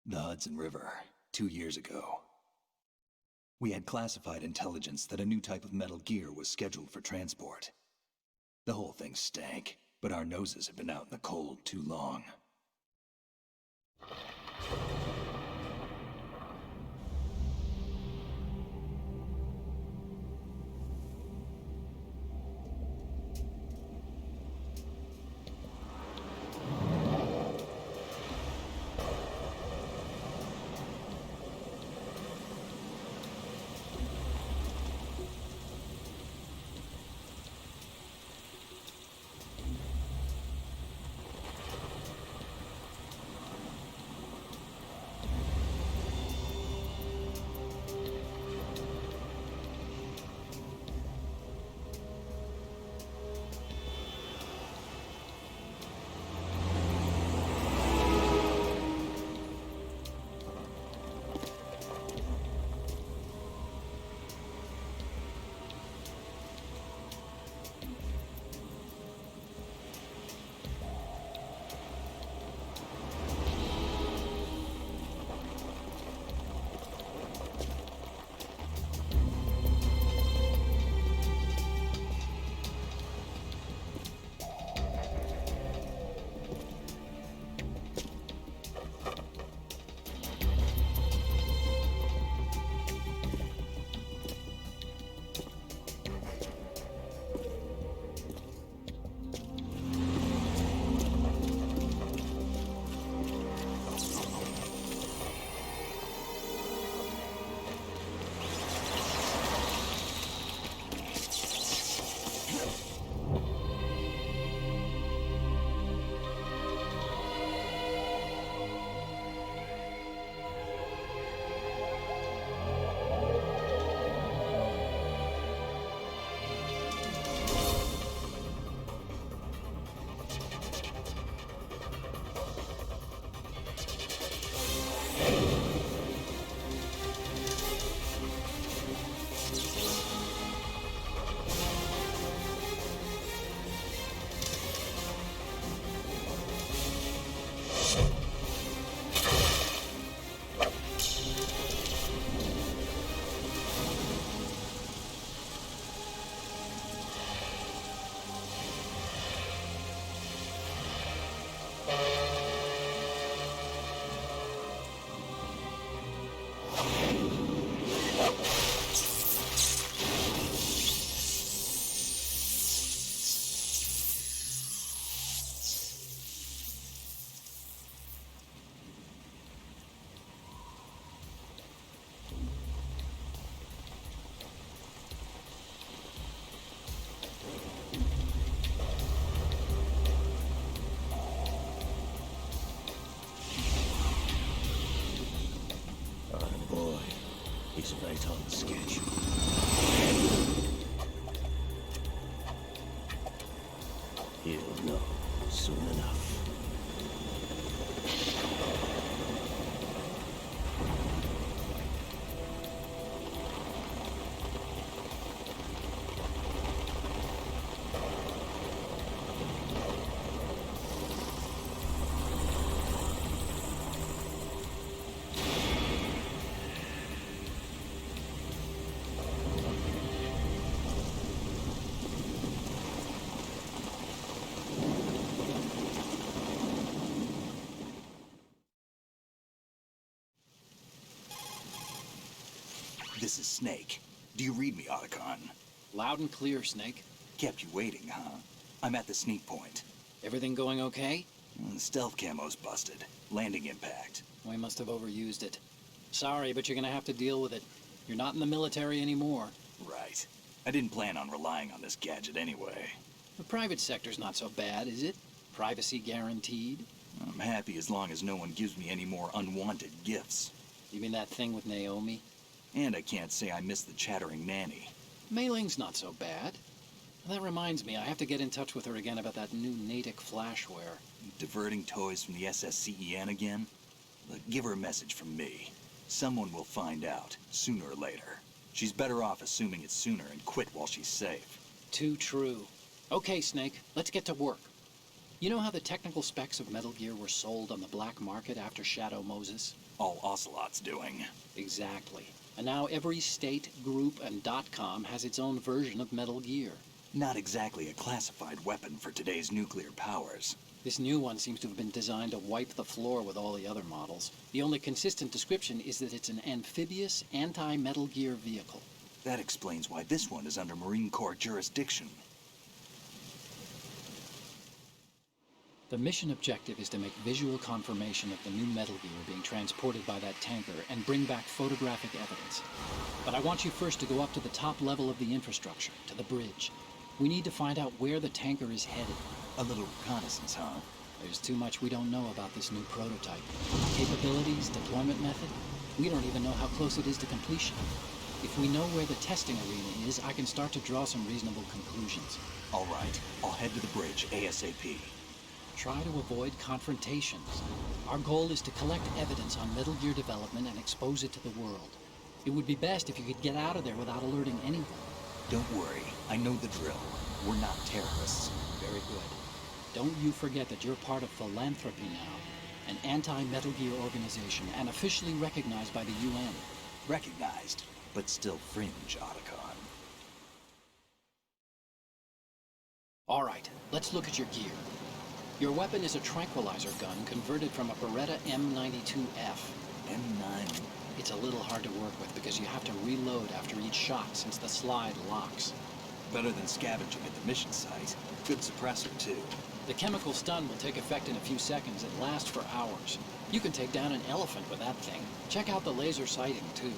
The Hudson River, 2 years ago. We had classified intelligence that a new type of metal gear was scheduled for transport. The whole thing stank, but our noses had been out in the cold too long. He's right on schedule. He'll know soon enough. This is Snake. Do you read me, Otacon? Loud and clear, Snake. Kept you waiting, huh? I'm at the sneak point. Everything going okay? Stealth camo's busted. Landing impact. We must have overused it. Sorry, but you're gonna have to deal with it. You're not in the military anymore. Right. I didn't plan on relying on this gadget anyway. The private sector's not so bad, is it? Privacy guaranteed? I'm happy as long as no one gives me any more unwanted gifts. You mean that thing with Naomi? And I can't say I miss the chattering nanny. Mei Ling's not so bad. That reminds me, I have to get in touch with her again about that new Natick flashware. Diverting toys from the SSCEN again? Look, give her a message from me. Someone will find out, sooner or later. She's better off assuming it sooner and quit while she's safe. Too true. Okay, Snake, let's get to work. You know how the technical specs of Metal Gear were sold on the black market after Shadow Moses? all Ocelot's doing. Exactly. And now every state, group, and .com has its own version of Metal Gear. Not exactly a classified weapon for today's nuclear powers. This new one seems to have been designed to wipe the floor with all the other models. The only consistent description is that it's an amphibious, anti-Metal Gear vehicle. That explains why this one is under Marine Corps jurisdiction. The mission objective is to make visual confirmation of the new Metal Gear being transported by that tanker and bring back photographic evidence. But I want you first to go up to the top level of the infrastructure, to the bridge. We need to find out where the tanker is headed. A little reconnaissance, huh? There's too much we don't know about this new prototype. Capabilities, deployment method, we don't even know how close it is to completion. If we know where the testing arena is, I can start to draw some reasonable conclusions. All right, I'll head to the bridge ASAP. Try to avoid confrontations. Our goal is to collect evidence on Metal Gear development and expose it to the world. It would be best if you could get out of there without alerting anyone. Don't worry, I know the drill. We're not terrorists. Very good. Don't you forget that you're part of Philanthropy now, an anti-Metal Gear organization and officially recognized by the UN. Recognized, but still fringe, Otacon. All right, let's look at your gear. Your weapon is a tranquilizer gun converted from a Beretta M92F. M9. It's a little hard to work with because you have to reload after each shot since the slide locks. Better than scavenging at the mission site. Good suppressor, too. The chemical stun will take effect in a few seconds and last for hours. You can take down an elephant with that thing. Check out the laser sighting, too.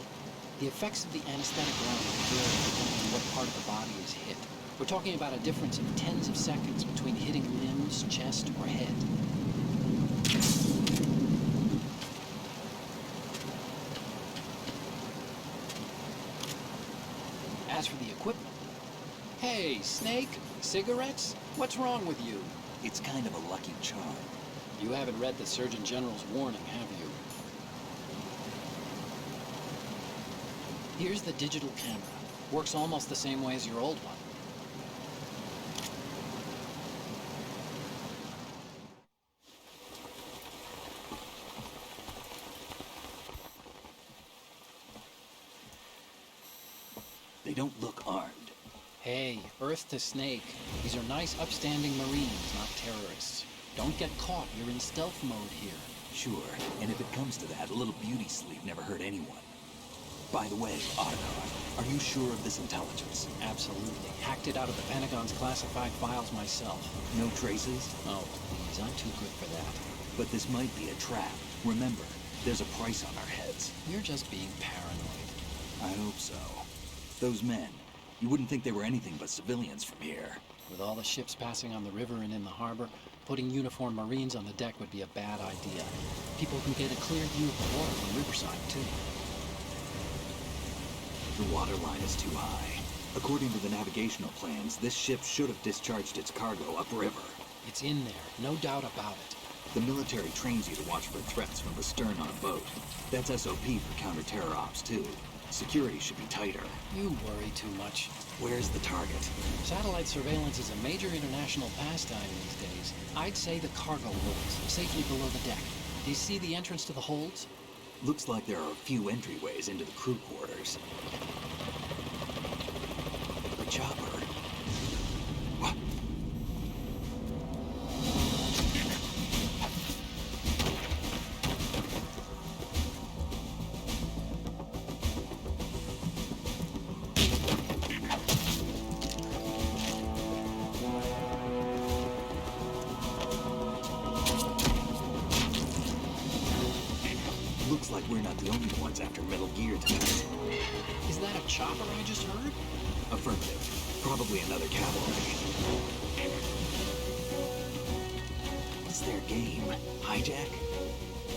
The effects of the anesthetic gun will vary depending on what part of the body is hit. We're talking about a difference of tens of seconds between hitting limbs, chest, or head. As for the equipment, hey, Snake, cigarettes? What's wrong with you? It's kind of a lucky charm. You haven't read the Surgeon General's warning, have you? Here's the digital camera. Works almost the same way as your old one. They don't look armed. Hey, Earth to Snake. These are nice, upstanding Marines, not terrorists. Don't get caught. You're in stealth mode here. Sure, and if it comes to that, a little beauty sleep never hurt anyone. By the way, Otacon, are you sure of this intelligence? Absolutely. Hacked it out of the Pentagon's classified files myself. No traces? Oh, please, I'm too good for that. But this might be a trap. Remember, there's a price on our heads. You're just being paranoid. I hope so. Those men, you wouldn't think they were anything but civilians from here. With all the ships passing on the river and in the harbor, putting uniformed Marines on the deck would be a bad idea. People can get a clear view of the water from Riverside, too. The water line is too high. According to the navigational plans, this ship should have discharged its cargo upriver. It's in there, no doubt about it. The military trains you to watch for threats from the stern on a boat. That's SOP for counter-terror ops, too. Security should be tighter. You worry too much. Where's the target? Satellite surveillance is a major international pastime these days. I'd say the cargo holds, safely below the deck. Do you see the entrance to the holds? Looks like there are a few entryways into the crew quarters. The chopper. What? Looks like we're not the only ones after Metal Gear tonight. Is that a chopper I just heard? Affirmative. Probably another cavalry. What's their game? Hijack?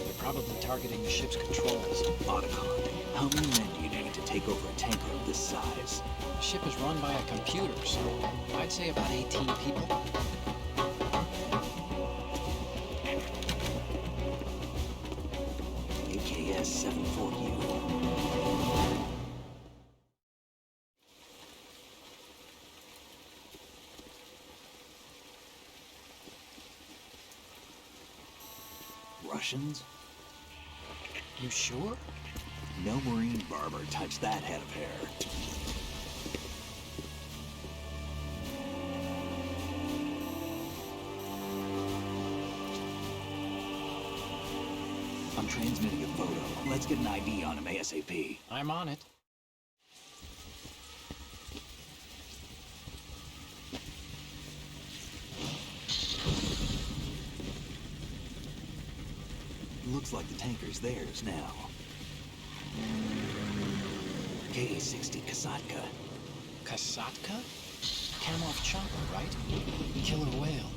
They're probably targeting the ship's controls. Otacon, how many men do you need to take over a tanker of this size? The ship is run by a computer, so I'd say about 18 people. AKS 740U. Russians? You sure? No marine barber touched that head of hair. I'm transmitting a photo. Let's get an ID on him ASAP. I'm on it. Looks like the tanker's theirs now. Ka-60 Kasatka. Kasatka? Cam-off chopper, right? Killer whale.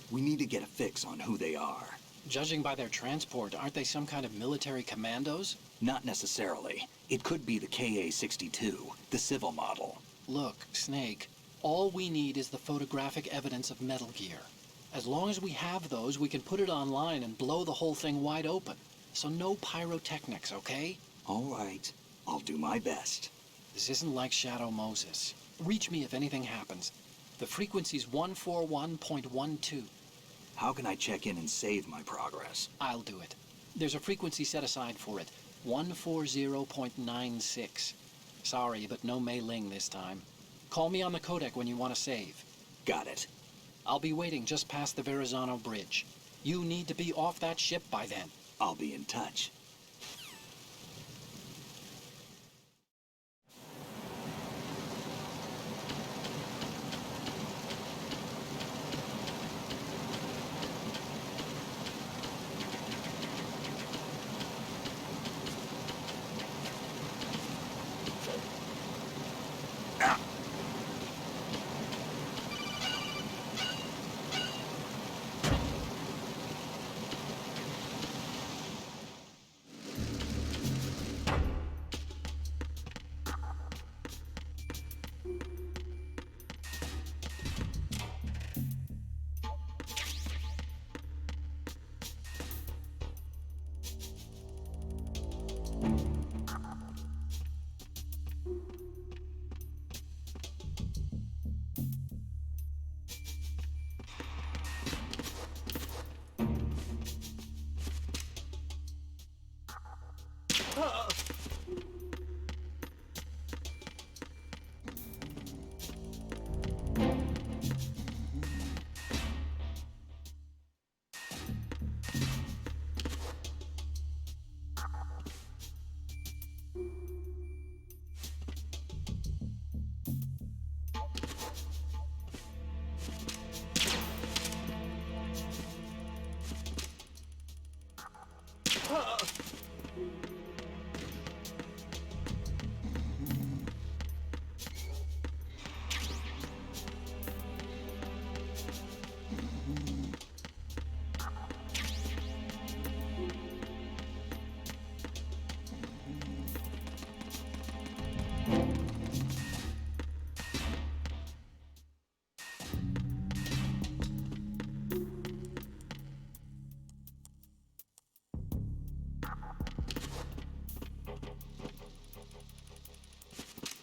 We need to get a fix on who they are. Judging by their transport, aren't they some kind of military commandos? Not necessarily. It could be the Ka-62, the civil model. Look, Snake, all we need is the photographic evidence of Metal Gear. As long as we have those, we can put it online and blow the whole thing wide open. So no pyrotechnics, okay? All right. I'll do my best. This isn't like Shadow Moses. Reach me if anything happens. The frequency's 141.12. How can I check in and save my progress? I'll do it. There's a frequency set aside for it. 140.96. Sorry, but no Mei Ling this time. Call me on the codec when you want to save. Got it. I'll be waiting just past the Verrazano Bridge. You need to be off that ship by then. I'll be in touch.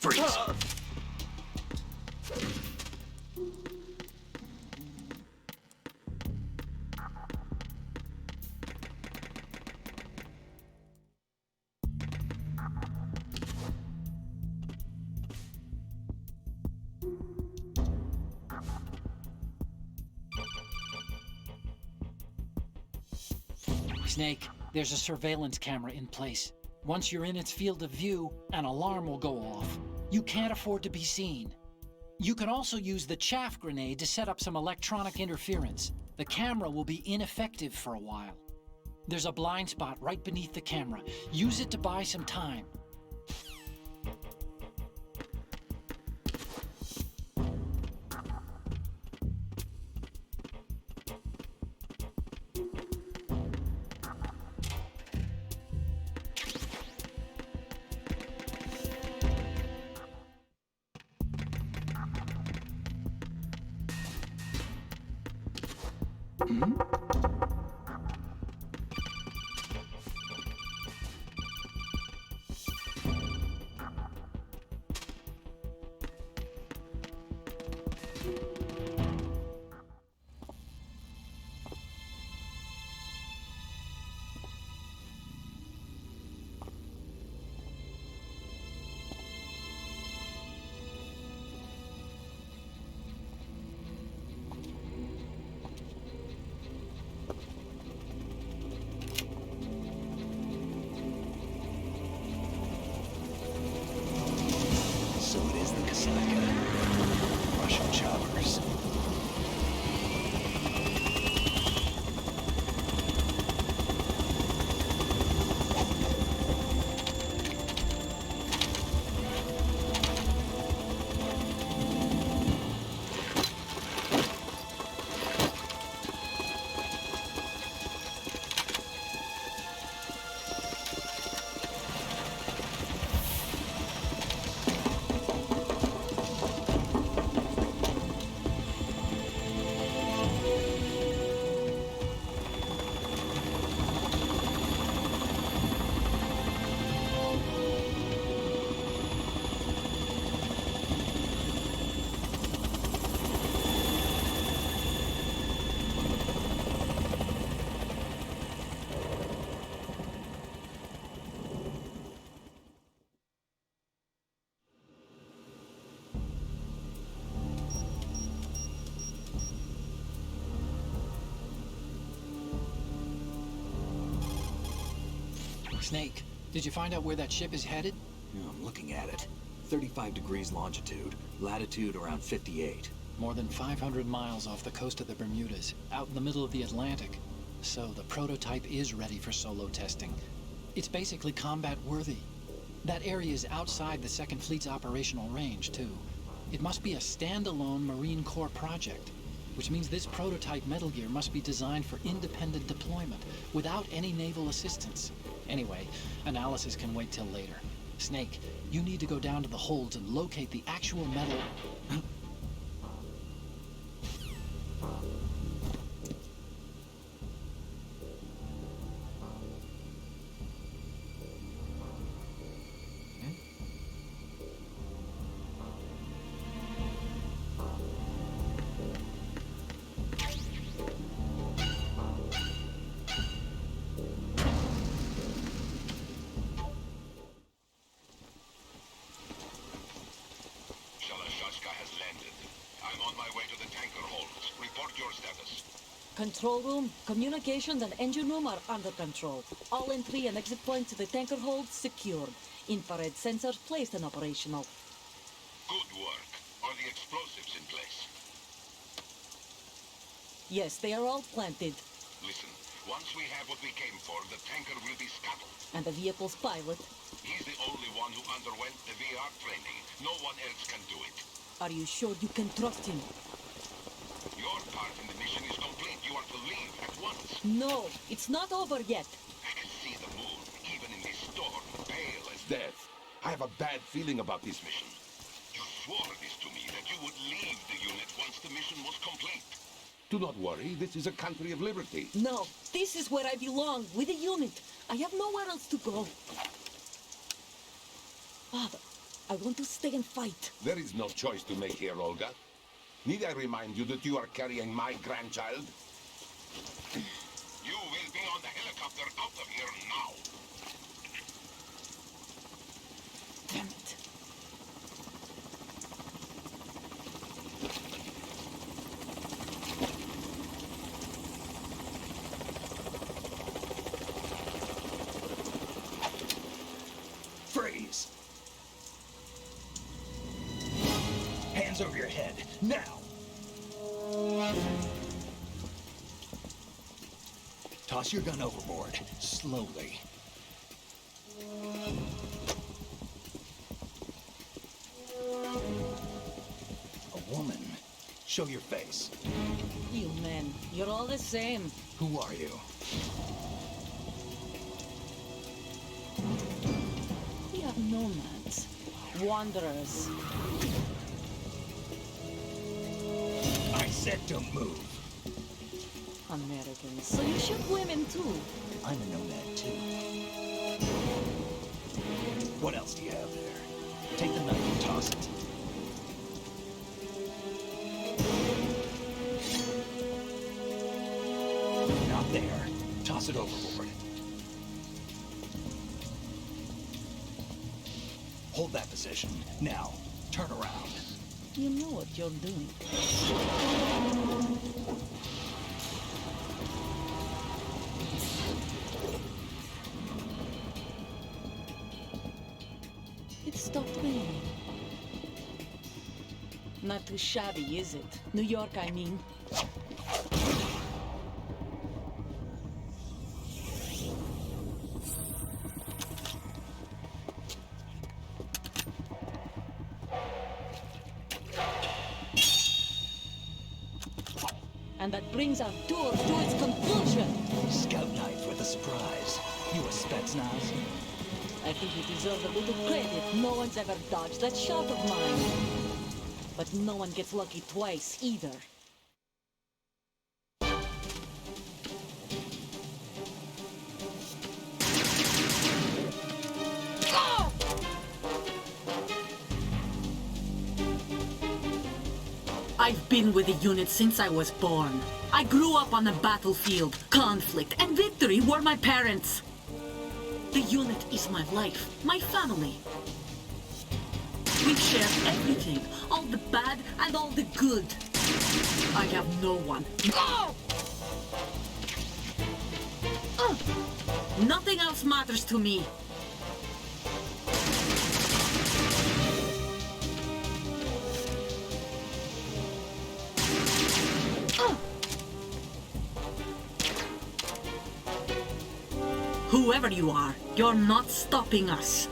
Freeze! Snake, there's a surveillance camera in place. Once you're in its field of view, an alarm will go off. You can't afford to be seen. You can also use the chaff grenade to set up some electronic interference. The camera will be ineffective for a while. There's a blind spot right beneath the camera. Use it to buy some time. Russian choppers. Snake, did you find out where that ship is headed? Yeah, I'm looking at it. 35 degrees longitude, latitude around 58. More than 500 miles off the coast of the Bermudas, out in the middle of the Atlantic. So the prototype is ready for solo testing. It's basically combat worthy. That area is outside the Second Fleet's operational range, too. It must be a standalone Marine Corps project, which means this prototype Metal Gear must be designed for independent deployment, without any naval assistance. Anyway, analysis can wait till later. Snake, you need to go down to the holds and locate the actual metal... Control room, communications, and engine room are under control. All entry and exit points to the tanker hold secured. Infrared sensors placed and operational. Good work. Are the explosives in place? Yes, they are all planted. Listen, once we have what we came for, the tanker will be scuttled. And the vehicle's pilot. He's the only one who underwent the VR training. No one else can do it. Are you sure you can trust him? Your part in the mission is complete. You are to leave at once. No, it's not over yet. I can see the moon, even in this storm, pale as Death. I have a bad feeling about this mission. You swore this to me, that you would leave the unit once the mission was complete. Do not worry, this is a country of liberty. No, this is where I belong, with the unit. I have nowhere else to go. Father, I want to stay and fight. There is no choice to make here, Olga. Need I remind you that you are carrying my grandchild? You will be on the helicopter out of here now. Damn it. Freeze! Hands over your head, now! Toss your gun overboard, slowly. A woman. Show your face. You men, you're all the same. Who are you? We are nomads, wanderers. I said don't move. Americans, so you shoot women too. I'm a nomad too. What else do you have there? Take the knife and toss it. Not there. Toss it overboard. Hold that position. Now, turn around. You know what you're doing. It stopped raining. Not too shabby, is it? New York, I mean. And that brings our tour to its conclusion. Scout knife with a surprise. You a Spetsnaz? I think you deserve a little credit. No one's ever dodged that shot of mine. But no one gets lucky twice, either. I've been with the unit since I was born. I grew up on the battlefield. Conflict and victory were my parents. The unit is my life, my family. We've shared everything, all the bad and all the good. I have no one. Nothing else matters to me. Whoever you are, you're not stopping us.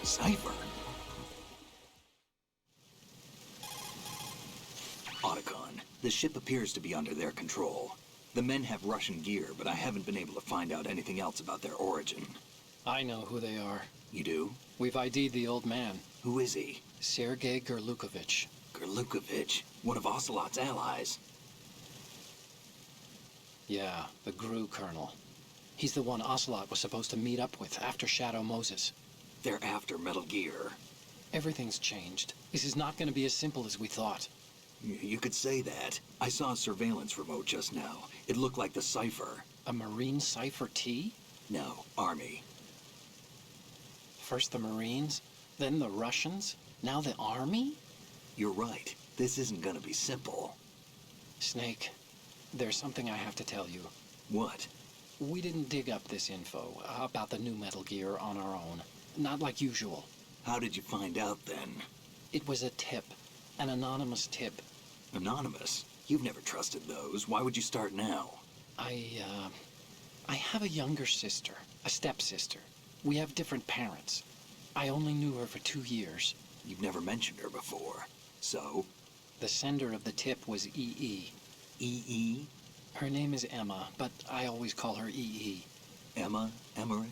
Cipher. Otacon, the ship appears to be under their control. The men have Russian gear, but I haven't been able to find out anything else about their origin. I know who they are. You do? We've ID'd the old man, Who is he? Sergei Gerlukovich. Gerlukovich, one of Ocelot's allies. Yeah, the GRU colonel. He's the one Ocelot was supposed to meet up with after Shadow Moses. They're after Metal Gear. Everything's changed. This is not going to be as simple as we thought. You could say that. I saw a surveillance remote just now. It looked like the Cipher. A Marine Cipher T? No, Army. First the Marines, then the Russians, now the Army? You're right. This isn't gonna be simple. Snake, there's something I have to tell you. What? We didn't dig up this info about the new Metal Gear on our own. Not like usual. How did you find out then? It was a tip. An anonymous tip. Anonymous? You've never trusted those. Why would you start now? I have a younger sister, a stepsister. We have different parents. I only knew her for 2 years. You've never mentioned her before. So? The sender of the tip was EE. EE? Her name is Emma, but I always call her EE. Emma? Emmerich?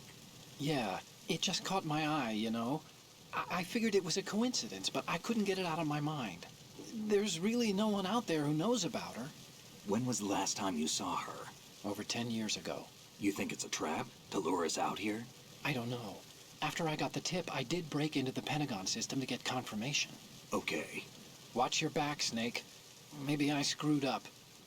Yeah, it just caught my eye, you know. I figured it was a coincidence, but I couldn't get it out of my mind. There's really no one out there who knows about her. When was the last time you saw her? Over 10 years ago. You think it's a trap to lure us out here? I don't know. After I got the tip, I did break into the Pentagon system to get confirmation. Okay. Watch your back, Snake. Maybe I screwed up.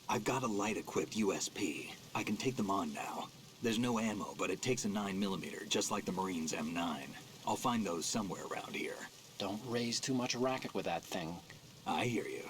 I've got a light-equipped USP. I can take them on now. There's no ammo, but it takes a 9mm, just like the Marines' M9. I'll find those somewhere around here. Don't raise too much racket with that thing. I hear you.